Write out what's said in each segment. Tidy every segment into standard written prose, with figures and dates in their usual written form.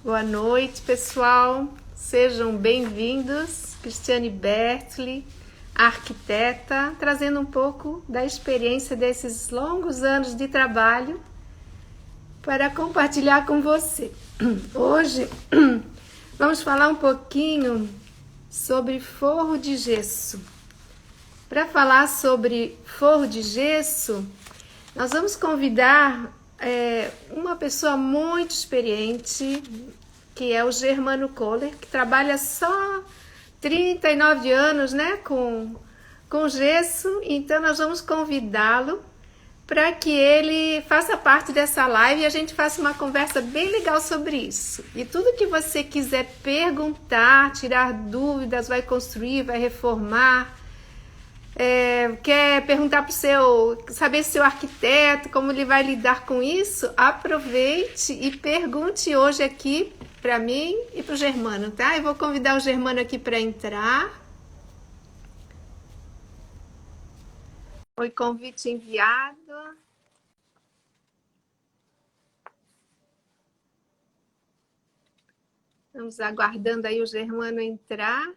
Boa noite, pessoal. Sejam bem-vindos. Cristiane Bertoli, arquiteta, trazendo um pouco da experiência desses longos anos de trabalho para compartilhar com você. Hoje vamos falar um pouquinho sobre forro de gesso. Para falar sobre forro de gesso, nós vamos convidar uma pessoa muito experiente, que é o Germano Kohler, que trabalha só 39 anos, né, com gesso. Então nós vamos convidá-lo para que ele faça parte dessa live e a gente faça uma conversa bem legal sobre isso. E tudo que você quiser perguntar, tirar dúvidas, vai construir, vai reformar, quer perguntar para o saber se o arquiteto, como ele vai lidar com isso, aproveite e pergunte hoje aqui para mim e para o Germano, tá? Eu vou convidar o Germano aqui para entrar. Foi convite enviado. Estamos aguardando aí o Germano entrar.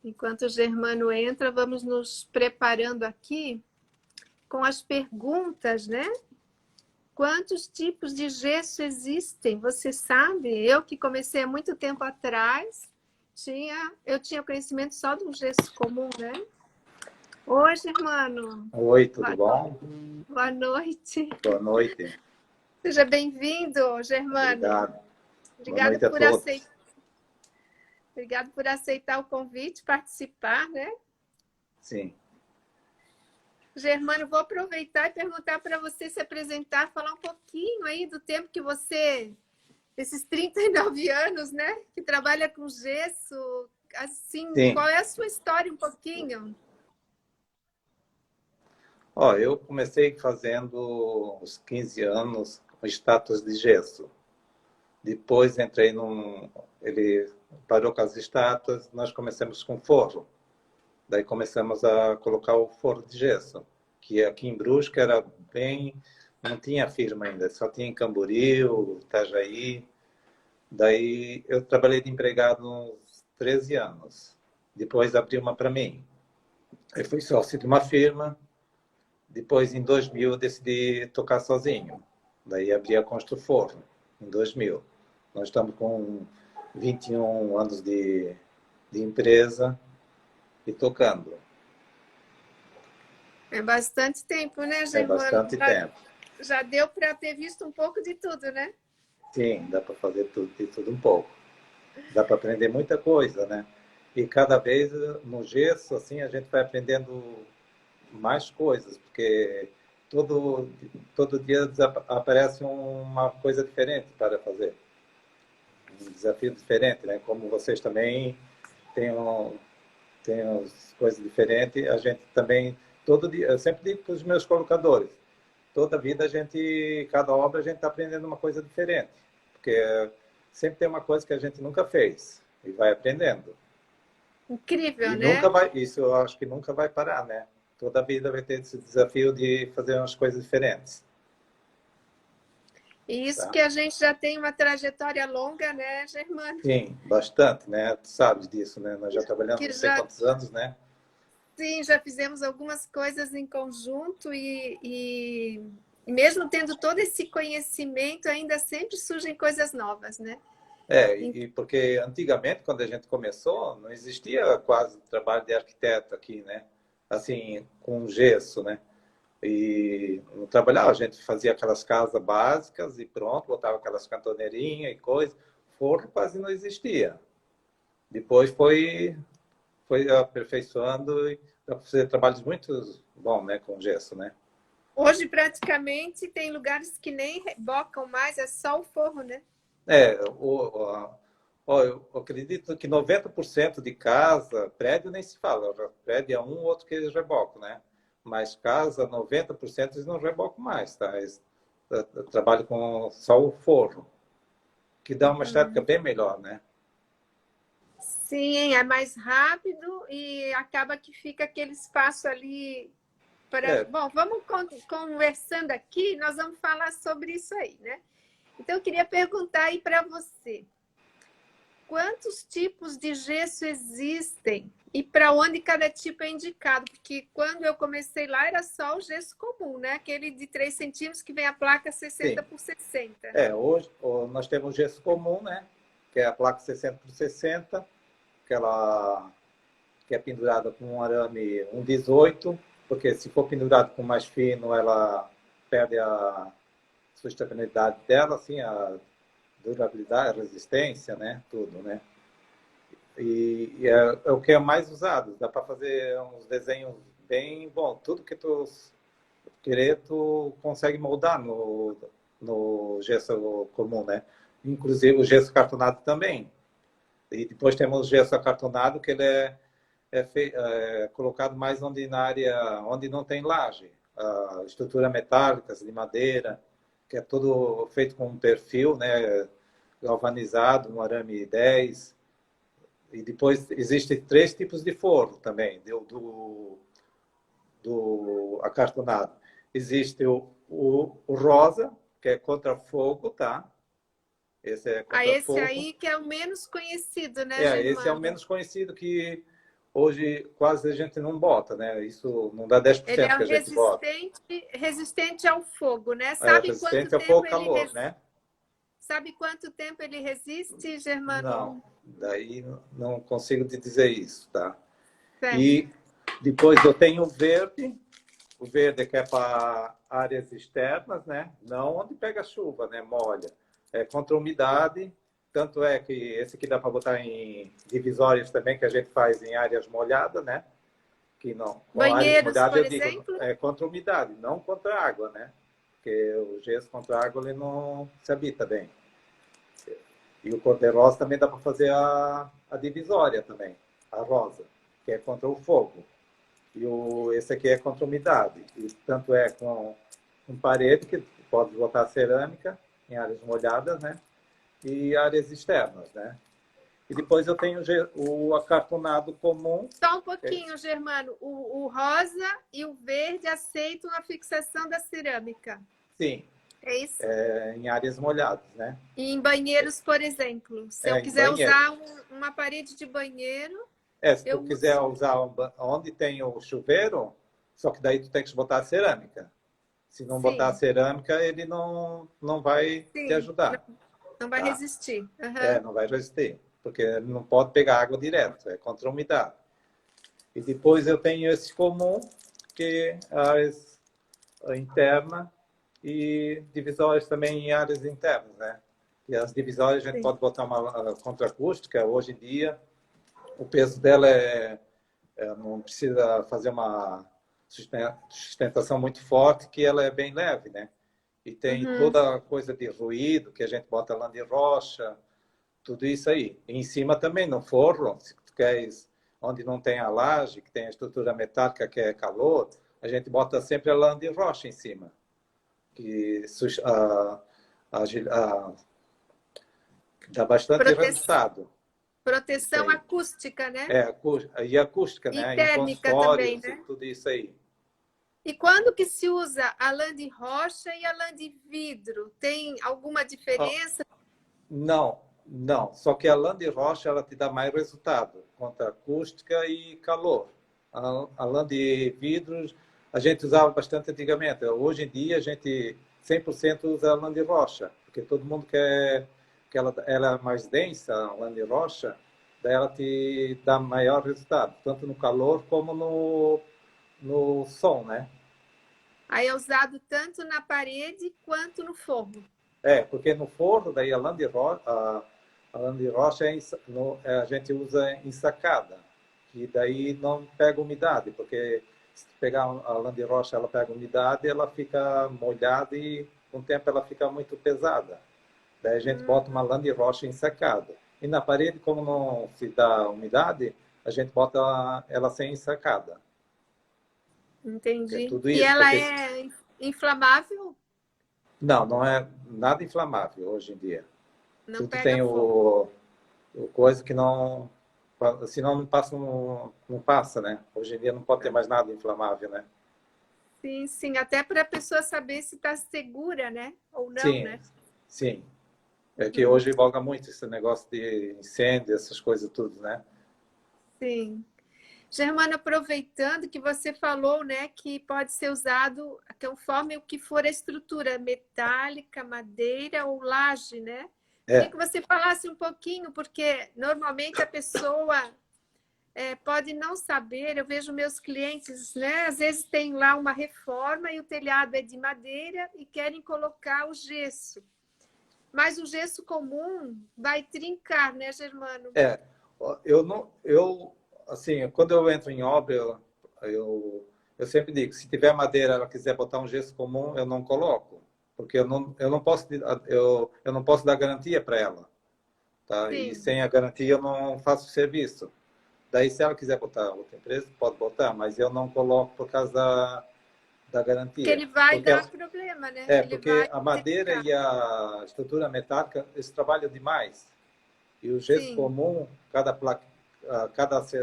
Enquanto o Germano entra, vamos nos preparando aqui com as perguntas, né? Quantos tipos de gesso existem? Você sabe? Eu que comecei há muito tempo atrás, eu tinha conhecimento só do gesso comum, né? Oi, Germano. Oi, tudo bom? Boa noite. Boa noite. Seja bem-vindo, Germano. Obrigado. Boa Obrigado noite a todos. Obrigado por aceitar o convite, participar, né? Sim. Germano, vou aproveitar e perguntar para você se apresentar, falar um pouquinho aí do tempo que você, esses 39 anos, né? Que trabalha com gesso, assim, Sim. qual é a sua história um pouquinho? Eu comecei fazendo uns 15 anos com estátuas de gesso. Depois entrei ele parou com as estátuas, nós começamos com forro. Daí começamos a colocar o forro de gesso, que aqui em Brusque era não tinha firma ainda, só tinha em Camboriú, Itajaí. Daí eu trabalhei de empregado uns 13 anos. Depois abri uma para mim. Eu fui sócio de uma firma. Depois, em 2000, eu decidi tocar sozinho. Daí abri a Construforno, em 2000. Nós estamos com 21 anos de empresa e tocando. É bastante tempo, né, Germano? É bastante tempo. Já deu para ter visto um pouco de tudo, né? Sim, dá para fazer tudo um pouco. Dá para aprender muita coisa, né? E cada vez no gesso, assim, a gente vai aprendendo mais coisas, porque todo dia aparece uma coisa diferente para fazer. Um desafio diferente, né? Como vocês também têm as coisas diferentes, a gente também, todo dia, eu sempre digo para os meus colocadores, toda vida cada obra a gente está aprendendo uma coisa diferente, porque sempre tem uma coisa que a gente nunca fez e vai aprendendo. Incrível, E né? isso eu acho que nunca vai parar, né? Toda a vida vai ter esse desafio de fazer umas coisas diferentes. E isso que a gente já tem uma trajetória longa, né, Germano? Sim, bastante, né? Tu sabes disso, né? Nós já trabalhamos não sei quantos anos, né? Sim, já fizemos algumas coisas em conjunto e mesmo tendo todo esse conhecimento, ainda sempre surgem coisas novas, né? E porque antigamente, quando a gente começou, não existia quase trabalho de arquiteto aqui, né? Assim, com gesso, né? E não trabalhava, a gente fazia aquelas casas básicas e pronto, botava aquelas cantoneirinhas e coisa. Forro quase não existia. Depois foi aperfeiçoando e dá para fazer trabalhos muito bons, né, com gesso, né? Hoje, praticamente, tem lugares que nem rebocam mais, é só o forro, né? Eu acredito que 90% de casa, prédio nem se fala, prédio é um ou outro que eles rebocam, né? Mas casa, 90% eles não rebocam mais, tá? Eles trabalham com só o forro, que dá uma estética bem melhor, né? Sim, é mais rápido e acaba que fica aquele espaço ali para... É, Bom, vamos conversando aqui, nós vamos falar sobre isso aí, né? Então, eu queria perguntar aí para você, quantos tipos de gesso existem e para onde cada tipo é indicado? Porque quando eu comecei lá era só o gesso comum, né? Aquele de 3 centímetros que vem a placa 60 sim. por 60. Hoje nós temos o gesso comum, né? Que é a placa 60 por 60, que é pendurada com um arame 1,18, porque se for pendurado com mais fino, ela perde a sustentabilidade dela, assim, a durabilidade, a resistência, né? Tudo, né? E é o que é mais usado. Dá para fazer uns desenhos bem bom. Tudo que tu querer, tu consegue moldar no gesso comum, né? Inclusive o gesso cartonado também. E depois temos o gesso acartonado, que ele é colocado mais na área onde não tem laje. A estrutura metálica, de madeira, que é tudo feito com um perfil, né? Galvanizado, um arame 10. E depois existem 3 tipos de forro também, do acartonado. Existe o rosa, que é contra fogo, tá? Esse é Ah, contra esse fogo. aí que é o menos conhecido, né, Esse é o Germano? menos conhecido, que hoje quase a gente não bota, né? Isso não dá Ele 10% é que a gente bota. resistente ao fogo, né? É Sabe quanto resistente ao fogo tempo e calor, né? sabe quanto tempo ele resiste, Não, Germano? daí não consigo te dizer isso, tá? Certo. E depois eu tenho o verde que é para áreas externas, né? Não onde pega chuva, né? Molha. É contra a umidade. Tanto é que esse aqui dá para botar em divisórias também, que a gente faz em áreas molhadas, né? Que não. Com áreas Banheiros, molhadas, por eu digo, exemplo? é contra a umidade, não contra a água, né? Porque o gesso contra a água ele não se habita bem. E o cor-de-rosa também dá para fazer a divisória também, a rosa, que é contra o fogo. Esse aqui é contra a umidade. E tanto é com parede, que pode botar cerâmica em áreas molhadas, né? E áreas externas, né? E depois eu tenho o acartonado comum. Só um pouquinho, Germano. O rosa e o verde aceitam a fixação da cerâmica. Sim, É isso? em áreas molhadas, né? E em banheiros, por exemplo. Se eu Em quiser banheiro. usar uma parede de banheiro, Se tu eu quiser uso. usar onde tem o chuveiro, só que daí tu tem que botar a cerâmica. Se não botar a Sim, cerâmica, ele não vai te sim. ajudar, Não vai tá? resistir. Uhum. Não vai resistir, porque ele não pode pegar água direto, é contra a umidade. E depois eu tenho esse comum, que é a áreas interna e divisórias também em áreas internas, né? E as divisórias a gente Sim. pode botar uma contraacústica. Hoje em dia, o peso dela não precisa fazer uma sustentação muito forte, que ela é bem leve, né? E tem Uhum. toda a coisa de ruído, que a gente bota lã de rocha, tudo isso aí. E em cima também, no forro, se tu queres, onde não tem a laje, que tem a estrutura metálica, que é calor, a gente bota sempre a lã de rocha em cima, que a, dá bastante Prote... resultado. Isso Proteção aí. acústica, né? E acústica, E né? Em térmica também, consultórios e né? tudo isso aí. E quando que se usa a lã de rocha e a lã de vidro? Tem alguma Oh, diferença? não. Só que a lã de rocha ela te dá mais resultado contra acústica e calor. A lã de vidros a gente usava bastante antigamente. Hoje em dia a gente 100% usa a lã de rocha, porque todo mundo quer que ela é mais densa, a lã de rocha, daí ela te dá maior resultado, tanto no calor como no som, né? Aí é usado tanto na parede quanto no forro. Porque no forno, daí a lã de rocha a gente usa ensacada, que daí não pega umidade, porque se pegar a lã de rocha, ela pega umidade, ela fica molhada e com o tempo ela fica muito pesada. Daí a gente bota uma lã de rocha ensacada. E na parede, como não se dá umidade, a gente bota ela sem ensacada. É Entendi. tudo E isso, ela porque é inflamável? não é nada inflamável hoje em dia. Não Tudo pega tem fogo. o coisa que não... Senão não passa, não passa, né? Hoje em dia não pode ter mais nada inflamável, né? Sim, sim, até para a pessoa saber se está segura, né? Ou não, Sim, né? sim. É que Uhum, hoje voga muito esse negócio de incêndio, essas coisas tudo, né? sim. Germana, aproveitando que você falou, né, que pode ser usado conforme o que for a estrutura, metálica, madeira ou laje, né? Queria É, que você falasse um pouquinho, porque normalmente a pessoa pode não saber. Eu vejo meus clientes, né? Às vezes tem lá uma reforma e o telhado é de madeira e querem colocar o gesso. Mas o gesso comum vai trincar, né, Germano? é. Eu não, eu, assim, quando eu entro em obra, eu sempre digo, se tiver madeira, ela quiser botar um gesso comum, eu não coloco, porque eu não posso dar garantia para ela, tá? E Sim, sem a garantia eu não faço o serviço. Daí, se ela quiser botar outra empresa, pode botar, mas eu não coloco por causa da porque garantia. ele vai Porque, dar problema, né? Ele vai porque a madeira trincar. e a estrutura metálica, eles trabalham demais. E o gesso Sim. comum, cada placa,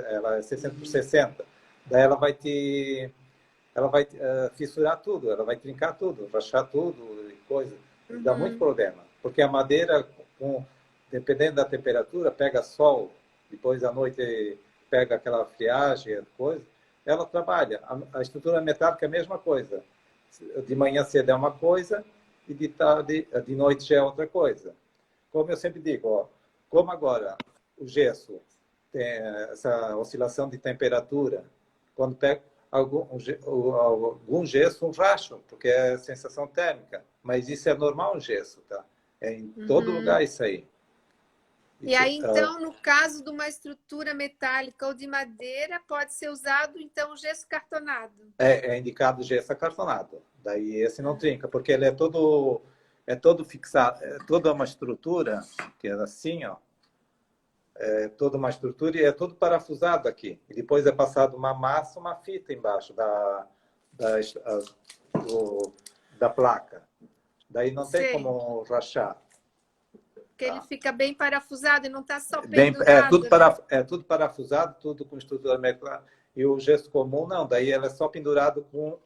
ela é 60 por 60, daí ela vai fissurar tudo, ela vai trincar tudo, rachar tudo e coisa. E dá muito Uhum, problema, porque a madeira, dependendo da temperatura, pega sol, depois à noite pega aquela friagem, coisa, ela trabalha. A estrutura metálica é a mesma coisa. De manhã cedo é uma coisa e de tarde, de noite já é outra coisa. Como eu sempre digo, ó, como agora o gesso tem essa oscilação de temperatura, quando pega algum gesso, um racho, porque é sensação térmica. Mas isso é normal, um gesso, tá? É em todo uhum. lugar isso aí. E Isso, aí, então, no caso de uma estrutura metálica ou de madeira, pode ser usado, então, o gesso cartonado. é indicado gesso acartonado. Daí esse não trinca, porque ele é todo fixado, é toda uma estrutura, que é assim, ó, é toda uma estrutura e é tudo parafusado aqui. E depois é passado uma massa, uma fita embaixo da, do, da placa. Daí não tem Sei, como rachar. que ele Tá? fica bem parafusado e não está só Bem, pendurado, né? é tudo parafusado, tudo com estrutura metálica. E o gesso comum, não. Daí ela é só pendurado com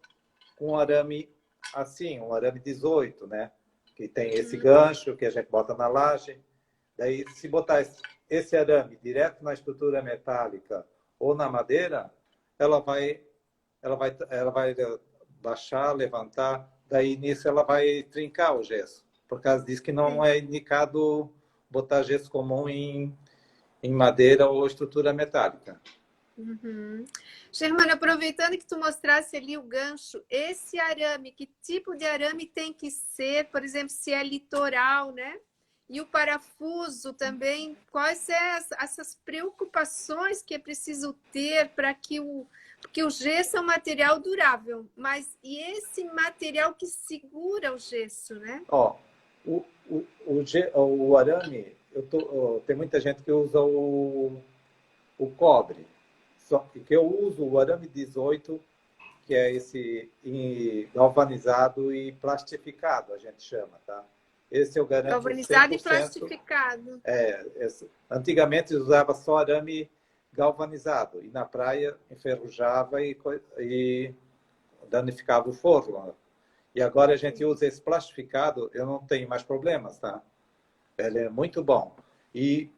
um arame assim, um arame 18, né? Que tem esse gancho que a gente bota na laje. Daí, se botar esse arame direto na estrutura metálica ou na madeira, ela vai baixar, levantar. Daí, nisso, ela vai trincar o gesso. Por causa disso que não Sim. é indicado botar gesso comum em madeira ou estrutura metálica. Uhum. Germana, aproveitando que tu mostrasse ali o gancho, esse arame, que tipo de arame tem que ser, por exemplo, se é litoral, né? E o parafuso também, quais são essas preocupações que é preciso ter para que porque o gesso é um material durável, mas e esse material que segura o gesso, né? Ó, o arame, tem muita gente que usa o cobre. Só que eu uso o arame 18, que é esse galvanizado e plastificado, a gente chama, tá? Esse eu garanto Galvanizado e 100%. plastificado. Antigamente usava só arame galvanizado e na praia enferrujava e danificava o forro. E agora a gente usa esse plastificado, eu não tenho mais problemas, tá? Ele é muito bom. E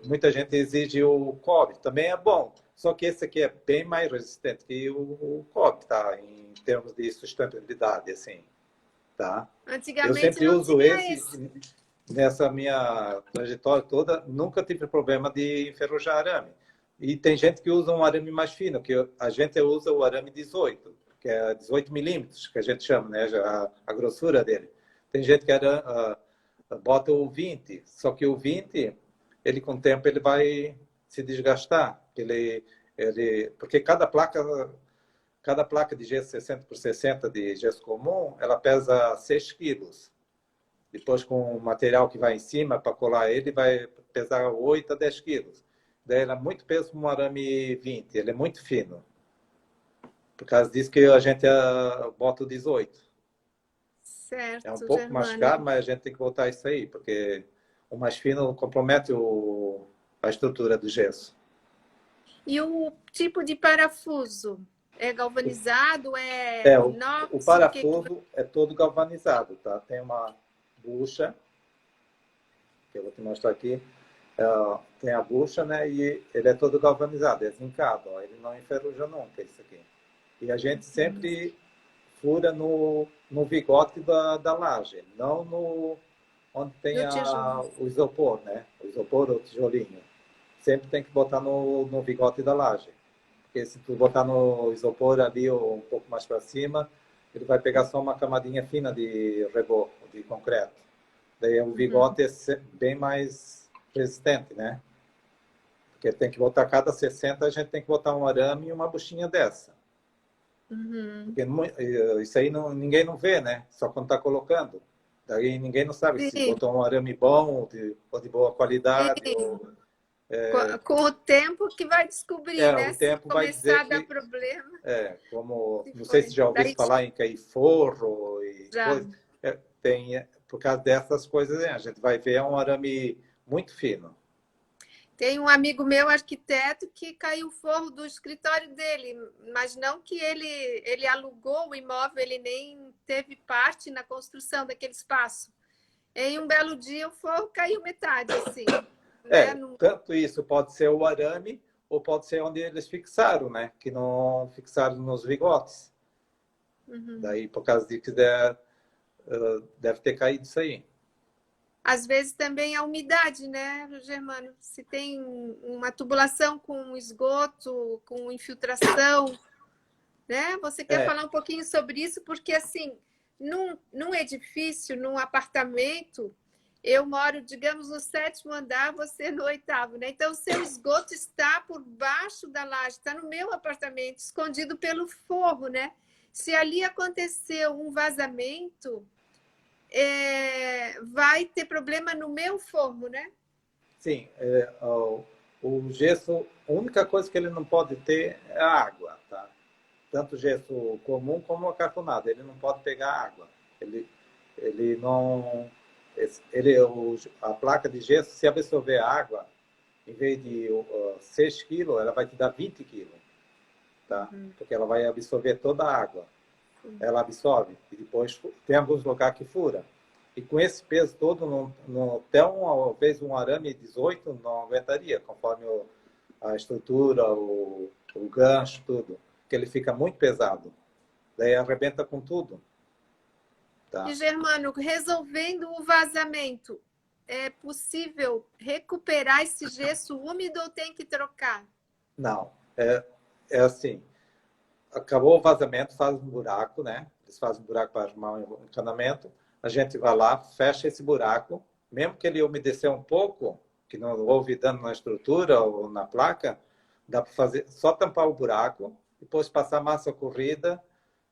muita gente exige o cobre, também é bom. Só que esse aqui é bem mais resistente que o cobre, tá? Em termos de sustentabilidade, assim, tá? Eu Antigamente sempre não uso tinha esse esse. nessa minha trajetória toda, nunca tive problema de enferrujar arame. E tem gente que usa um arame mais fino, que a gente usa o arame 18, que é 18 milímetros, que a gente chama, né? A grossura dele. Tem gente que bota o 20, só que o 20, ele com o tempo ele vai se desgastar. Porque cada placa de gesso 60 por 60 de gesso comum, ela pesa 6 quilos. Depois, com o material que vai em cima para colar ele, vai pesar 8 a 10 quilos. Daí, ele é muito peso para um arame 20, ele é muito fino. Por causa disso que a gente bota o 18. É um Certo, pouco mais Germano. caro, mas a gente tem que botar isso aí, porque o mais fino compromete a estrutura do gesso. E o tipo de parafuso? É galvanizado? É É, o inox? O que que parafuso é todo galvanizado, tá? Tem uma bucha, que eu vou te mostrar aqui. Tem a bucha, né? E ele é todo galvanizado, é zincado, ó, ele não enferruja nunca, isso aqui. E a gente sempre fura no vigote da laje, não onde tem do tijolo? o isopor, né? O isopor ou o tijolinho. Sempre tem que botar no vigote da laje. Porque se tu botar no isopor ali ou um pouco mais para cima, ele vai pegar só uma camadinha fina de reboco, de concreto. Daí o Uhum, vigote é bem mais resistente, né? Porque tem que botar cada 60, a gente tem que botar um arame e uma buchinha dessa. uhum. Porque isso aí ninguém não vê, né? Só quando está colocando. Daí ninguém não sabe se Sim, botou um arame bom, ou de boa qualidade, ou... sim. Com o tempo que vai descobrir, O né? Se tempo vai dizer começar a dar que, problema, como... se Não sei se foi. já ouviste Daí falar em cair forro e já. coisa. Por causa dessas coisas, a gente vai ver um arame muito fino. Tem um amigo meu, arquiteto, que caiu o forro do escritório dele, mas não que ele alugou o imóvel, ele nem teve parte na construção daquele espaço. Em um belo dia, o forro caiu metade, assim, né? Tanto isso pode ser o arame ou pode ser onde eles fixaram, né? Que não fixaram nos vigotes. Uhum. Daí, por causa de que deve ter caído isso aí. Às vezes também a umidade, né, Germano? Se tem uma tubulação com esgoto, com infiltração, né? Você quer É, falar um pouquinho sobre isso? Porque, assim, num edifício, num apartamento, eu moro, digamos, no sétimo andar, você no oitavo, né? Então, o seu esgoto está por baixo da laje, está no meu apartamento, escondido pelo forro, né? Se ali aconteceu um vazamento, vai ter problema no meu forro, né? sim. O gesso, a única coisa que ele não pode ter é a água, tá? Tanto gesso comum como acartonado. Ele não pode pegar água. Ele, ele não... A placa de gesso, se absorver água, em vez de 6 quilos, ela vai te dar 20 quilos, tá? Uhum. Porque ela vai absorver toda a água. Ela absorve e depois tem alguns lugares que fura. E com esse peso todo, até uma vez um arame 18 não aguentaria, conforme a estrutura, o gancho, tudo. Porque ele fica muito pesado. Daí arrebenta com tudo. E, Tá? Germano, resolvendo o vazamento, é possível recuperar esse gesso úmido ou tem que trocar? Não. É assim. Acabou o vazamento, faz um buraco, né? Eles fazem um buraco para arrumar um encanamento. A gente vai lá, fecha esse buraco. Mesmo que ele umedecer um pouco, que não houve dano na estrutura ou na placa, dá para fazer só tampar o buraco, depois passar massa corrida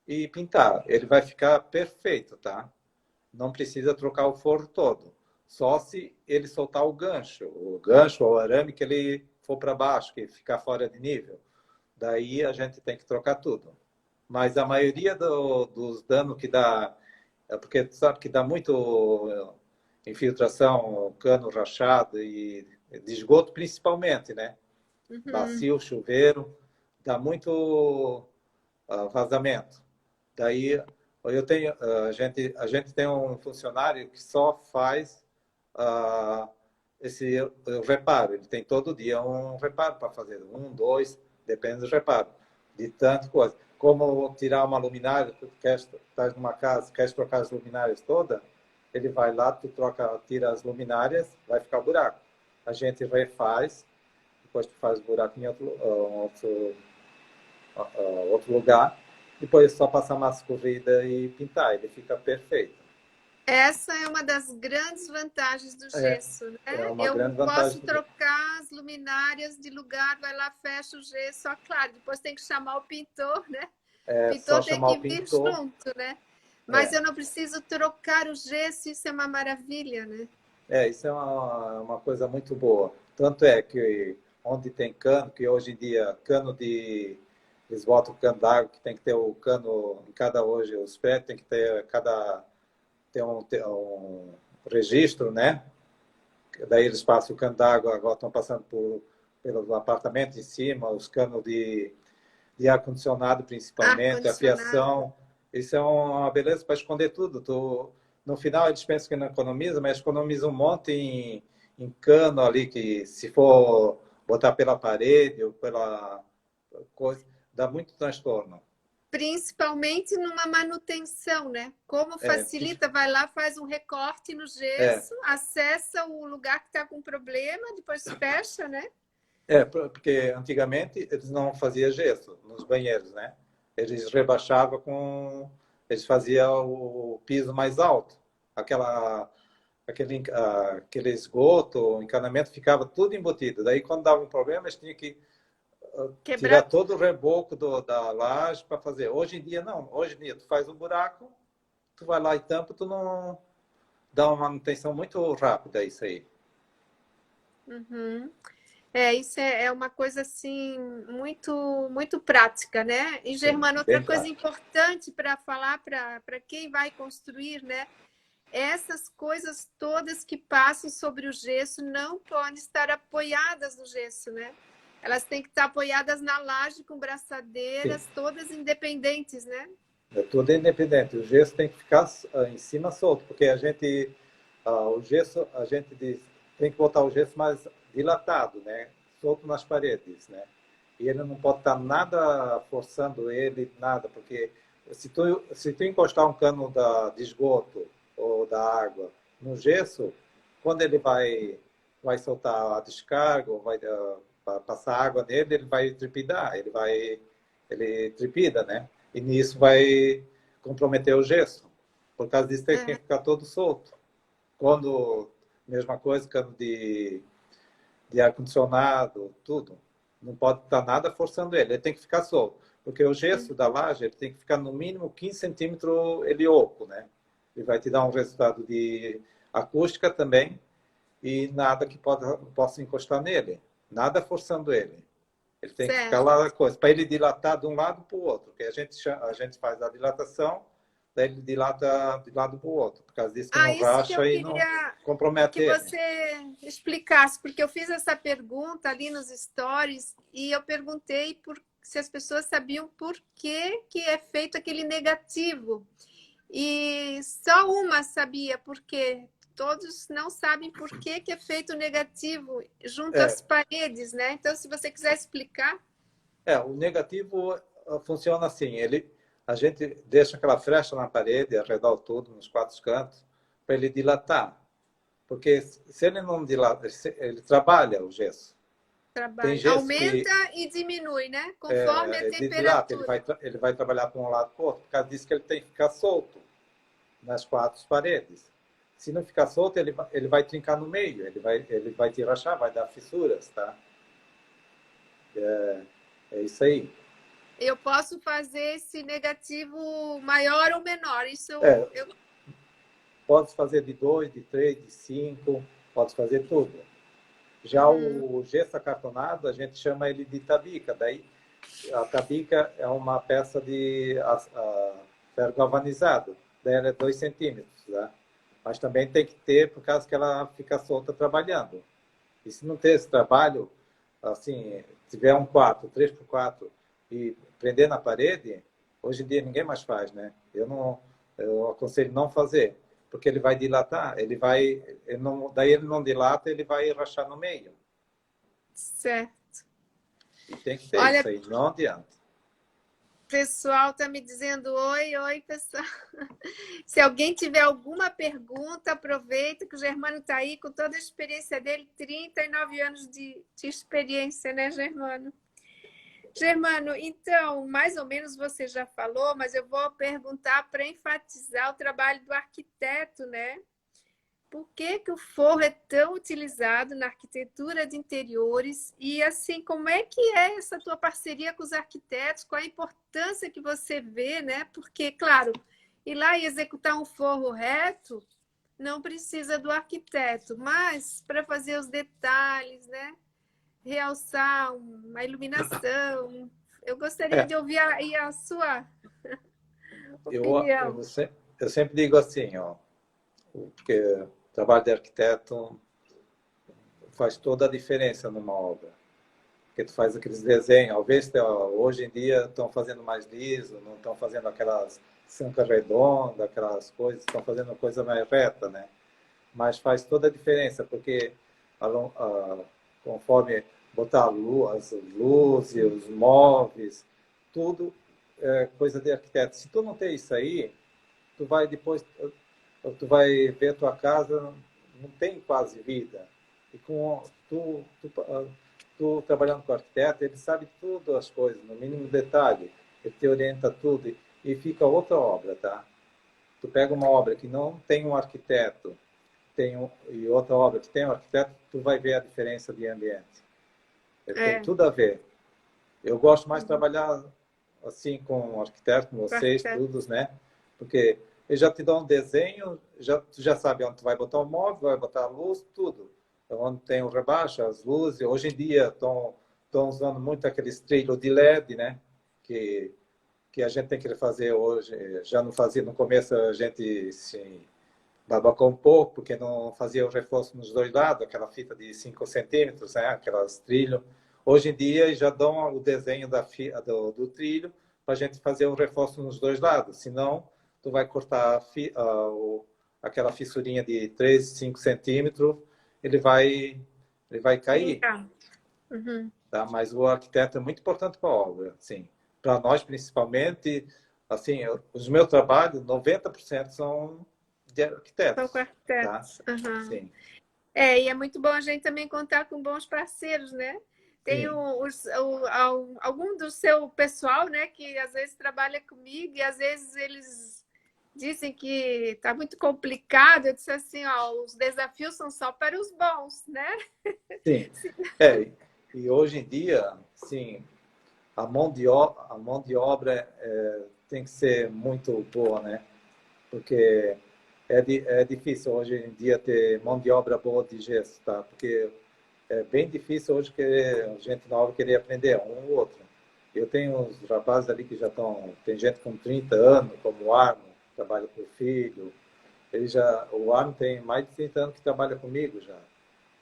e pintar. Ele vai ficar perfeito, tá? Não precisa trocar o forro todo. Só se ele soltar o gancho ou o arame que ele for para baixo, que ficar fora de nível. Daí a gente tem que trocar tudo. Mas a maioria dos danos que dá, porque tu sabe que dá muito infiltração, cano rachado e de esgoto principalmente, né? Uhum. Bacio, chuveiro, dá muito vazamento. Daí a gente tem um funcionário que só faz uh, esse reparo. Ele tem todo dia um reparo para fazer, um, dois, depende do reparo, de tanta coisa. Como tirar uma luminária, tu estás numa casa, queres trocar as luminárias todas, ele vai lá, tu tira as luminárias, vai ficar buraco. A gente refaz, depois tu faz buraco em outro lugar, depois é só passar massa corrida e pintar, ele fica perfeito. Essa é uma das grandes vantagens do É, gesso, é né? uma Eu grande posso vantagem do gesso. trocar as luminárias de lugar, vai lá, fecha o gesso, só claro, depois tem que chamar o pintor, né? O É só pintor tem chamar o que vir pintor. junto, né? Mas É, eu não preciso trocar o gesso, isso é uma maravilha, né? isso é uma coisa muito boa. Tanto é que onde tem cano, que hoje em dia, eles botam cano d'água, que tem que ter o cano em cada hoje, os prédios tem que ter cada tem um registro, né? Daí eles passam o cano d'água, agora estão passando pelo apartamento em cima, os canos de ar-condicionado principalmente, a Ar-condicionado. fiação. Isso é uma beleza para esconder tudo. No final eles pensam que não economiza, mas economiza um monte em cano ali, que se for botar pela parede ou pela coisa, dá muito transtorno. Principalmente numa manutenção, né? Como É, facilita, vai lá, faz um recorte no é, gesso, acessa o lugar que está com problema, depois fecha, né? porque antigamente eles não faziam gesso nos banheiros, né? Eles rebaixavam com... Eles faziam o piso mais alto. Aquele esgoto, o encanamento ficava tudo embutido. Daí, quando dava um problema, eles tinham que tirar Quebrar. todo o reboco da laje para fazer. Hoje em dia, não. Hoje em dia, tu faz um buraco, tu vai lá e tampa, tu não dá uma manutenção muito rápida, isso aí. Uhum. Isso é uma coisa assim muito prática, né? E Sim, Germano, outra bem coisa prático. importante para falar para quem vai construir, né? Essas coisas todas que passam sobre o gesso não podem estar apoiadas no gesso, né? Elas têm que estar apoiadas na laje com Sim, braçadeiras, todas independentes, né? é tudo independente. O gesso tem que ficar em cima solto, porque o gesso, tem que botar o gesso mais dilatado, né? Solto nas paredes, né? E ele não pode estar nada forçando ele, nada, porque se tu encostar um cano de esgoto ou da água no gesso, quando ele vai soltar a descarga, ou passar água nele, ele vai trepidar, ele trepida, né? E nisso vai comprometer o gesso. Por causa disso, tem que É. ficar todo solto. Quando, mesma coisa, cano de ar-condicionado, tudo. Não pode estar nada forçando ele, ele tem que ficar solto. Porque o gesso da laje ele tem que ficar no mínimo 15 centímetros ele oco, né? Ele vai te dar um resultado de acústica também e nada que possa encostar nele. Nada forçando ele. Ele tem que ficar Certo. lá a coisa, para ele dilatar de um lado para o outro. Porque a gente faz a dilatação, daí ele dilata de lado para o outro. Por causa disso que não Isso que eu racha e não queria compromete que ele. você explicasse, porque eu fiz essa pergunta ali nos stories e eu perguntei se as pessoas sabiam por que é feito aquele negativo. E só uma sabia por quê. Todos não sabem por que é feito o negativo junto É, às paredes, né? Então, se você quiser explicar. o negativo funciona assim, a gente deixa aquela frecha na parede, ao redor todo, nos quatro cantos, para ele dilatar. Porque se ele não dilata, ele trabalha o gesso. Tem Trabalho. gesso Aumenta que e diminui, né? Conforme a ele dilata, temperatura. ele vai trabalhar para um lado para o outro, por causa disso que ele tem que ficar solto nas quatro paredes. Se não ficar solto, ele vai trincar no meio, ele vai te rachar, vai dar fissuras, tá? É isso aí. Eu posso fazer esse negativo maior ou menor. Isso É, eu... pode fazer de 2, de 3, de 5, pode fazer tudo. Já Uhum. o gesso acartonado, a gente chama ele de tabica. Daí, a tabica é uma peça de ferro galvanizado. Daí ela é 2 centímetros, tá? Mas também tem que ter, por causa que ela fica solta trabalhando. E se não ter esse trabalho, assim, tiver um 4, 3 por 4 e prender na parede, hoje em dia ninguém mais faz, né? Eu aconselho não fazer, porque ele vai dilatar, daí ele não dilata, ele vai rachar no meio. Certo. E tem que ter Olha, isso aí, não adianta. o pessoal está me dizendo oi, pessoal. Se alguém tiver alguma pergunta, aproveita que o Germano está aí com toda a experiência dele, 39 anos de experiência, né, Germano? Germano, então, mais ou menos você já falou, mas eu vou perguntar para enfatizar o trabalho do arquiteto, né? Por que o forro é tão utilizado na arquitetura de interiores? E, assim, como é que é essa tua parceria com os arquitetos? Qual a importância que você vê, né? Porque, claro, ir lá e executar um forro reto não precisa do arquiteto, mas para fazer os detalhes, né? Realçar uma iluminação. Eu gostaria É, de ouvir aí a sua eu, opinião. eu, se- eu sempre digo assim, ó, porque o trabalho de arquiteto faz toda a diferença numa obra. Porque tu faz aqueles desenhos, talvez hoje em dia estão fazendo mais liso, não estão fazendo aquelas sanca redonda, aquelas coisas, estão fazendo uma coisa mais reta, né? Mas faz toda a diferença, porque conforme botar as luzes, os móveis, tudo é coisa de arquiteto. Se tu não tem isso aí, tu vai depois, tu vai ver a tua casa, não tem quase vida. E com tu trabalhando com arquiteto, ele sabe tudo as coisas, no mínimo detalhe. Ele te orienta tudo e fica outra obra, tá? Tu pega uma obra que não tem um arquiteto e outra obra que tem um arquiteto, tu vai ver a diferença de ambiente. Tem tudo a ver. Eu gosto mais de trabalhar assim com arquiteto, com vocês, todos, né? Porque eles já te dão um desenho, tu já sabe onde tu vai botar o móvel, vai botar a luz, tudo. Então, onde tem o rebaixo, as luzes. Hoje em dia estão usando muito aqueles trilhos de LED, né? Que a gente tem que fazer hoje. Já não fazia no começo, a gente se babacou um pouco, porque não fazia o reforço nos dois lados, aquela fita de 5 centímetros, né? Aquelas trilhos. Hoje em dia já dão o desenho do trilho para a gente fazer o reforço nos dois lados. Senão, tu vai cortar aquela fissurinha de 3, 5 centímetros, ele vai cair. Uhum. Tá? Mas o arquiteto é muito importante para a obra. Assim, para nós, principalmente, assim, os meus trabalhos, 90% são de arquitetos. São com arquitetos. Tá? Uhum. Sim. E é muito bom a gente também contar com bons parceiros, né? Tem algum do seu pessoal, né, que às vezes trabalha comigo e às vezes eles dizem que está muito complicado. Eu disse assim, os desafios são só para os bons, né? Sim. E hoje em dia, sim, a mão de obra tem que ser muito boa, né? Porque é difícil hoje em dia ter mão de obra boa de gesso, tá? Porque é bem difícil hoje a gente nova querer aprender um ou outro. Eu tenho uns rapazes ali que já estão... Tem gente com 30 anos, como o Arno, trabalha com o filho. O Arno tem mais de 30 anos que trabalha comigo já.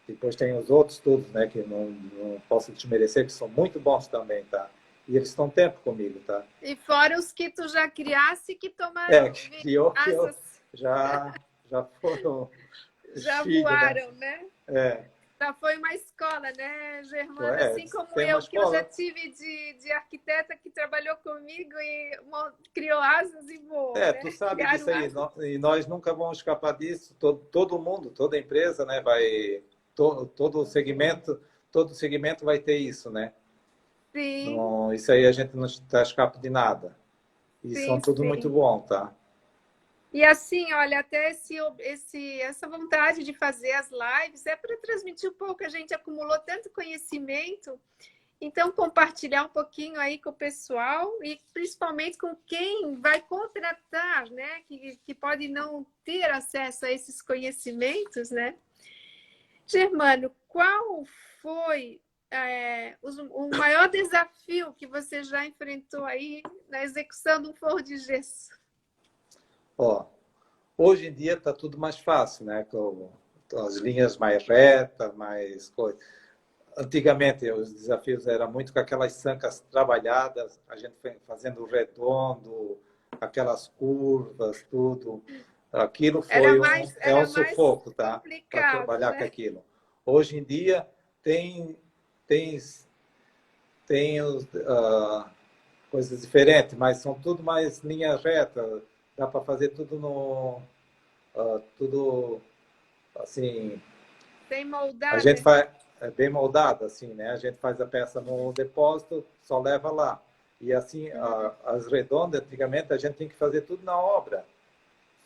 Depois tem os outros todos, né, que não posso desmerecer, que são muito bons também, tá? E eles estão tempo comigo, tá? E fora os que tu já criasse, que tomaram que já foram já filhos, voaram, né? É. Já foi uma escola, né, Germano? Assim como eu, que eu já tive de arquiteta que trabalhou comigo e criou asas e voou. Né? Tu sabe disso aí. E nós nunca vamos escapar disso. Todo mundo, toda empresa, né, vai... Todo segmento vai ter isso, né? Sim. Não, isso aí a gente não está escapa de nada. E são tudo muito bom, tá? E assim, olha, até essa vontade de fazer as lives é para transmitir um pouco. A gente acumulou tanto conhecimento, então compartilhar um pouquinho aí com o pessoal e principalmente com quem vai contratar, né? Que pode não ter acesso a esses conhecimentos, né? Germano, qual foi o maior desafio que você já enfrentou aí na execução de um forro de gesso? Hoje em dia está tudo mais fácil, né? Com as linhas mais retas, mais coisas. Antigamente, os desafios eram muito com aquelas sancas trabalhadas, a gente fazendo redondo, aquelas curvas, tudo. Aquilo foi um sufoco, tá? Para trabalhar, né? Com aquilo. Hoje em dia, tem coisas diferentes, mas são tudo mais linha reta. Dá para fazer tudo tudo assim... Bem moldado. A gente faz bem moldado, assim, né? A gente faz a peça no depósito, só leva lá. E assim, as redondas, antigamente, a gente tinha que fazer tudo na obra.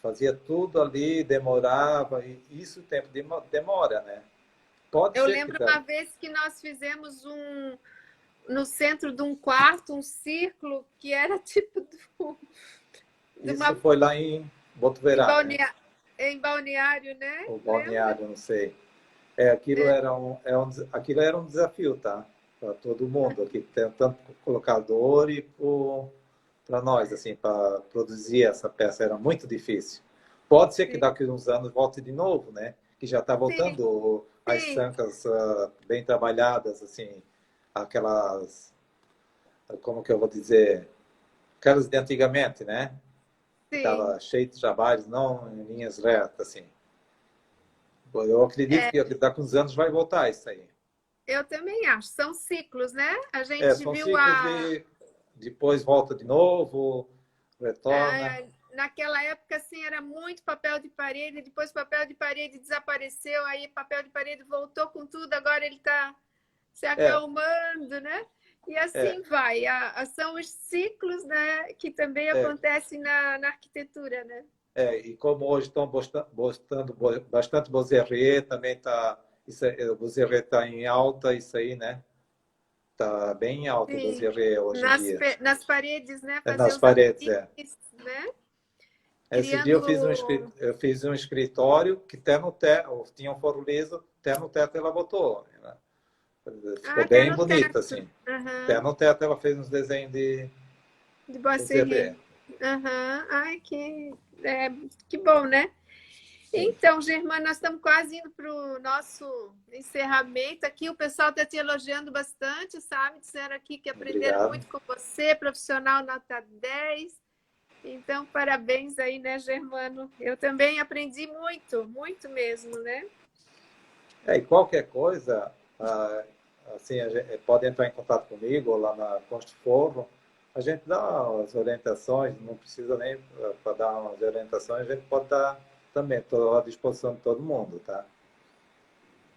Fazia tudo ali, demorava, e isso o tempo demora, né? Eu lembro uma vez que nós fizemos no centro de um quarto, um círculo, que era tipo... Isso foi lá em Botuverá. Em Balneário, né? O Balneário, não sei. Aquilo era um desafio, tá? Para todo mundo aqui, tanto para o colocador e para nós, assim, para produzir essa peça era muito difícil. Pode ser que sim, daqui a uns anos volte de novo, né? Que já está sim, voltando as sim, sancas bem trabalhadas, assim, aquelas, como que eu vou dizer, aquelas de antigamente, né? Que sim. estava cheio de trabalhos, não em linhas retas, assim. Eu acredito É, que daqui a uns anos vai voltar isso aí. eu também acho. São ciclos, né? A É, gente são viu ciclos de depois volta de novo, retorna. naquela época, assim, era muito papel de parede, depois papel de parede desapareceu, aí papel de parede voltou com tudo, agora ele está se É, acalmando, né? E é, assim vai. São os ciclos, né, que também é, acontecem na arquitetura, né? e como hoje estão bostando bastante Beaux-Arts, também está, o Beaux-Arts está em alta, isso aí, né? Está bem em alta o Sim. Beaux-Arts hoje em dia. Nas paredes, né? É Fazer nas os paredes, apliques, é. né? Esse dia Criando. eu fiz um escritório que até no teto, tinha um forro liso, até no teto ela botou, né? Ah, Ficou até bem no bonito, teto. assim. Até Aham. no teto ela fez uns desenhos de De Boisserret. Beaux-Arts. Aham. Ai, que bom, né? Sim, Então, Germana, nós estamos quase indo para o nosso encerramento aqui. O pessoal está te elogiando bastante, sabe? Disseram aqui que aprenderam obrigado. muito com você, profissional nota 10. Então, parabéns aí, né, Germano? Eu também aprendi muito, muito mesmo, né? E qualquer coisa, assim, pode entrar em contato comigo ou lá na Constru Forro. A gente dá as orientações, não precisa nem para dar umas orientações, a gente pode dar também, estou à disposição de todo mundo, tá?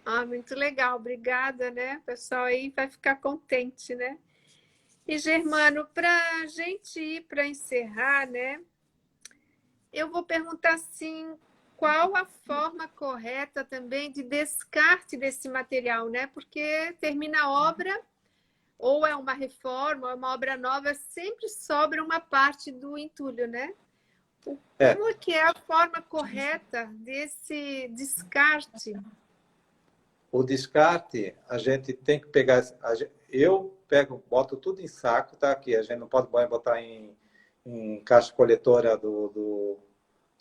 Ah, muito legal, obrigada, né? O pessoal aí vai ficar contente, né? E, Germano, para a gente ir para encerrar, né? Eu vou perguntar assim, qual a forma correta também de descarte desse material, né? Porque termina a obra, ou é uma reforma, ou é uma obra nova, sempre sobra uma parte do entulho, né? É, Como é que é a forma correta desse descarte? o descarte, a gente tem que pegar. Eu pego, boto tudo em saco, tá? Aqui, a gente não pode botar em caixa coletora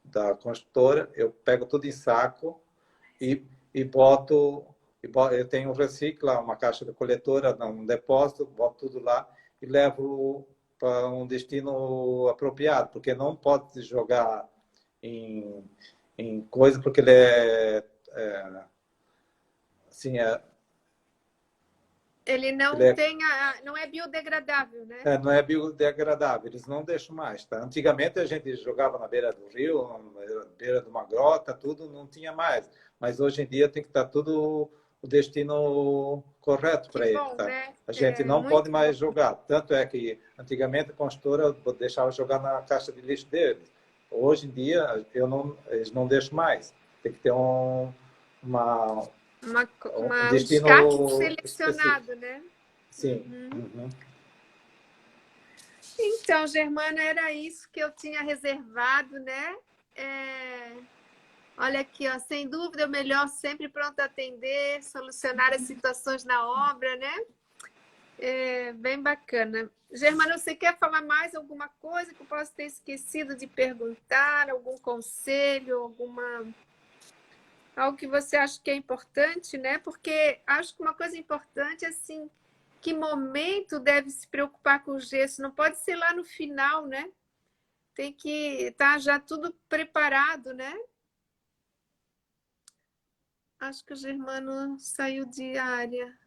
da construtora. Eu pego tudo em saco e, e boto. Eu tenho um recicla, uma caixa de coletora, um depósito, boto tudo lá e levo para um destino apropriado, porque não pode jogar em, em coisa, porque ele é assim, Ele ele não tem não é biodegradável, né? não é biodegradável, eles não deixam mais. Tá? Antigamente a gente jogava na beira do rio, na beira de uma grota, tudo não tinha mais. Mas hoje em dia tem que estar tudo o destino correto Que para ele. bom, Tá? né? A gente É não pode muito bom. mais jogar. Tanto é que antigamente a construtora deixava jogar na caixa de lixo deles. Hoje em dia eles não deixam mais. Tem que ter uma, um Um descarte destino específico. selecionado, né? Sim. Uhum. Uhum. Então, Germana, era isso que eu tinha reservado, né? É, olha aqui, ó, sem dúvida, o melhor sempre pronto a atender, solucionar as situações na obra, né? É bem bacana. Germana, você quer falar mais alguma coisa que eu possa ter esquecido de perguntar? Algum conselho, algo que você acha que é importante, né? Porque acho que uma coisa importante é assim, que momento deve se preocupar com o gesso? Não pode ser lá no final, né? Tem que estar já tudo preparado, né? Acho que o Germano saiu de área.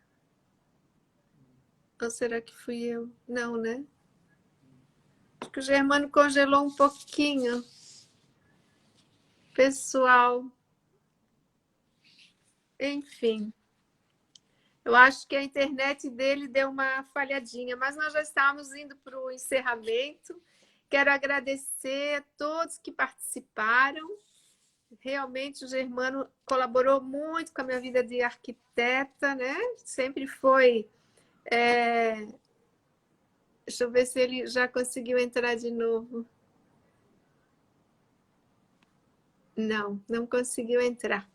Ou será que fui eu? Não, né? Acho que o Germano congelou um pouquinho. Pessoal, enfim. Eu acho que a internet dele deu uma falhadinha, mas nós já estamos indo para o encerramento. Quero agradecer a todos que participaram. Realmente o Germano colaborou muito com a minha vida de arquiteta, né? Sempre foi. Deixa eu ver se ele já conseguiu entrar de novo. Não, não conseguiu entrar.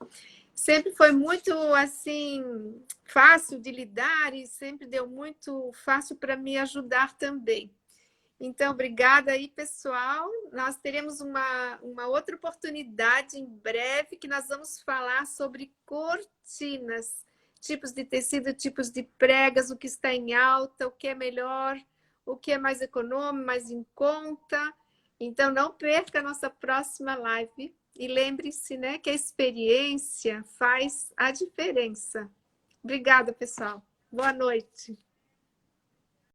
Sempre foi muito assim fácil de lidar e sempre deu muito fácil para me ajudar também. Então, obrigada aí, pessoal. Nós teremos uma outra oportunidade em breve que nós vamos falar sobre cortinas, tipos de tecido, tipos de pregas, o que está em alta, o que é melhor, o que é mais econômico, mais em conta. Então, não perca a nossa próxima live. E lembre-se, né, que a experiência faz a diferença. Obrigada, pessoal. Boa noite.